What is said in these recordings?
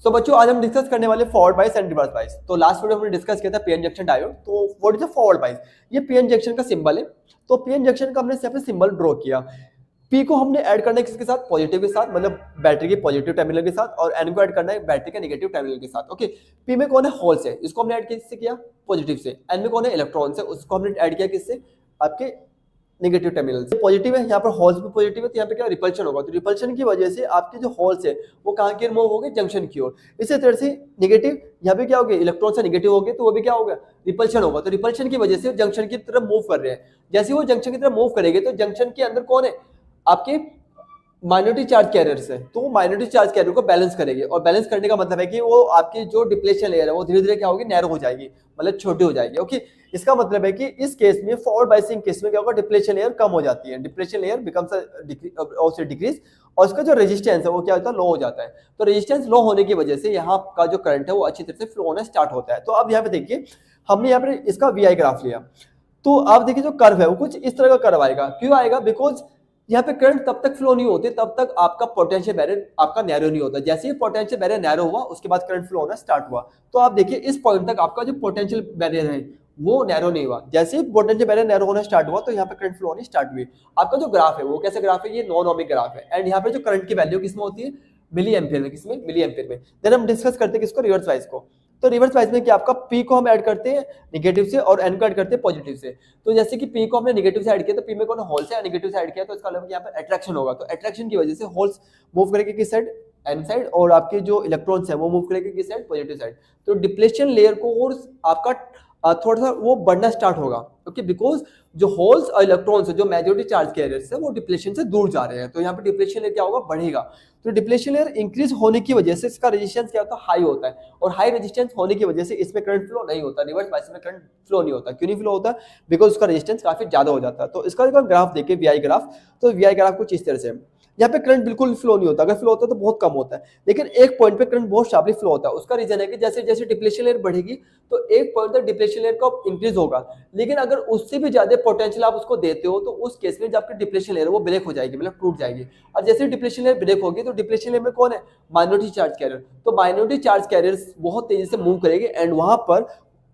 सो बच्चों आज हम डिस्कस करने वाले forward bias and reverse bias. तो लास्ट वीडियो हमने डिस्कस किया था पीएन जंक्शन डायोड। तो what is a forward bias? ये पीएन जंक्शन का सिंबल है। तो पीएन जंक्शन का हमने यहाँ पे सिंबल ड्रॉ किया। पी को हमने ऐड करना है किसके साथ? पॉजिटिव के साथ, मतलब बैटरी के पॉजिटिव टर्मिनल के साथ, और एन को ऐड करना है बैटरी के नेगेटिव टर्मिनल के साथ। ओके, पी में कौन है? होल्स है, इसको हमने ऐड किससे किया? पॉजिटिव से। एन में कौन है? इलेक्ट्रॉन से, उसको हमने ऐड किया किससे? आपके नेगेटिव टर्मिनल से। पॉजिटिव है, यहाँ पर होल्स भी पॉजिटिव है, तो यहाँ पे क्या रिपल्शन होगा? तो रिपल्शन की वजह से आपके जो होल्स है वो कहाँ की मूव हो गए? जंक्शन की ओर। इसी तरह से नेगेटिव, यहाँ पे क्या हो गया? इलेक्ट्रॉन से नेगेटिव हो गए, तो वो भी क्या होगा? रिपल्शन होगा। तो रिपल्शन की वजह से जंक्शन की तरफ मूव कर रहे हैं। जैसे वो जंक्शन की तरफ मूव करेंगे तो जंक्शन के अंदर कौन है? आपके माइनॉरिटी चार्ज कैरियर्स है, तो माइनॉरिटी चार्ज कैरियर को बैलेंस करेंगे। और बैलेंस करने का मतलब है कि वो आपकी जो डिप्लेशन लेयर है वो धीरे धीरे क्या होगी? नैरो हो जाएगी, मतलब छोटी हो जाएगी। ओके, इसका मतलब है कि इस केस में फॉरवर्ड बायसिंग केस में क्या होगा? डिप्लेशन लेयर कम हो जाती है, डिप्लेशन लेयर बिकम्स डिक्रीज, और उसका जो रेजिस्टेंस है वो क्या होता है? लो हो जाता है। तो रेजिस्टेंस लो होने की वजह से यहाँ का जो करंट है वो अच्छी तरह से फ्लो होना स्टार्ट होता है। तो अब यहाँ पे देखिए, हमने यहाँ पे इसका वी ग्राफ लिया। तो आप देखिए जो कर्व है वो कुछ इस तरह का कर्व आएगा। क्यों आएगा? बिकॉज यहाँ पे करंट तब तक फ्लो नहीं होती तब तक आपका पोटेंशियल बैरियर आपका नैरो नहीं होता। जैसे ही पोटेंशियल बैरियर नैरो हुआ उसके बाद करंट फ्लो होना स्टार्ट हुआ। तो आप देखिए इस पॉइंट तक आपका जो पोटेंशियल बैरियर है वो नैरो नहीं हुआ। जैसे ही पोटेंशियल बैरियर नैरो होना स्टार्ट हुआ तो यहाँ पे करंट फ्लो होनी स्टार्ट हुई। आपका जो ग्राफ है वो कैसे ग्राफ है? ये नॉन ओमिक ग्राफ है। एंड यहाँ पे जो करंट की वैल्यू किसमें होती है? मिली एम्पियर में। किसमें? मिली एम्पियर में। देन हम डिस्कस करते हैं किसको? रिवर्स वाइज को। तो रिवर्स वाइज में क्या आपका पी को हम ऐड करते हैं नेगेटिव से और एन को ऐड करते हैं पॉजिटिव से। तो जैसे कि पी को हमने नेगेटिव से ऐड किया तो पी में कौन होल से नेगेटिव से ऐड किया, तो इसका मतलब यहाँ पर अट्रैक्शन होगा। तो अट्रैक्शन की वजह से होल्स मूव करेंगे किस साइड? एन साइड, और आपके जो इलेक्ट्रॉन्स है वो मूव करेंगे किस साइड? Positive side. तो डिप्लेशन लेयर को और आपका थोड़ा सा वो बढ़ना स्टार्ट होगा। ओके, बिकॉज जो होल्स और इलेक्ट्रॉन्स है जो मेजॉरिटी चार्ज कैरियर्स है वो डिप्लेशन से दूर जा रहे हैं, तो यहाँ पे डिप्लेशन लेयर क्या होगा? बढ़ेगा। तो डिप्लेशन लेयर इंक्रीज होने की वजह से इसका रेजिस्टेंस क्या होता है? हाई होता है। और हाई रेजिस्टेंस होने की वजह से इसमें करंट फ्लो नहीं होता, रिवर्स बायस में करंट फ्लो नहीं होता। क्यों नहीं फ्लो होता? बिकॉज उसका रेजिस्टेंस काफी ज्यादा हो जाता है। तो इसका अगर ग्राफ देखें वी ग्राफ, तो वी ग्राफ कुछ इस तरह से यहाँ पे करंट बिल्कुल फ्लो नहीं होता। अगर फ्लो होता है तो बहुत कम होता है, लेकिन एक पॉइंट पे करंट बहुत शार्पली फ्लो होता है। उसका रीजन है कि जैसे जैसे डिप्लेशन लेयर बढ़ेगी तो एक पॉइंट तक डिप्लेशन लेयर का इंक्रीज होगा, लेकिन अगर उससे भी ज्यादा पोटेंशियल आप उसको देते हो तो उस केस में जब आपकी डिप्लेशन लेयर वो ब्रेक हो जाएगी, मतलब टूट जाएगी। और जैसे डिप्लेशन लेयर ब्रेक होगी तो डिप्लेशन लेयर में कौन है? Minority charge carrier. तो माइनॉरिटी चार्ज कैरियर्स बहुत तेजी से मूव करेंगे एंड वहां पर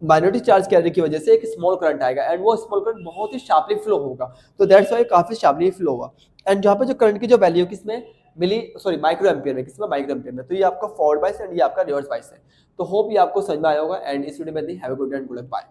माइनॉरिटी चार्ज कैरियर की वजह से एक स्मॉल करंट आएगा एंड वो स्मॉल करंट बहुत ही शार्पली फ्लो होगा। तो दैट्स व्हाई काफी शार्पली फ्लो होगा। एंड जहाँ पे जो करंट की जो वैल्यू किसमें? माइक्रो एम्पियर में। किसमें? माइक्रो एम्पियर में। तो ये आपका फॉरवर्ड बायस एंड ये आपका रिवर्स बायस है। तो होप ये आपको समझ में आया होगा। एंड इस वीडियो में have a good and good bye.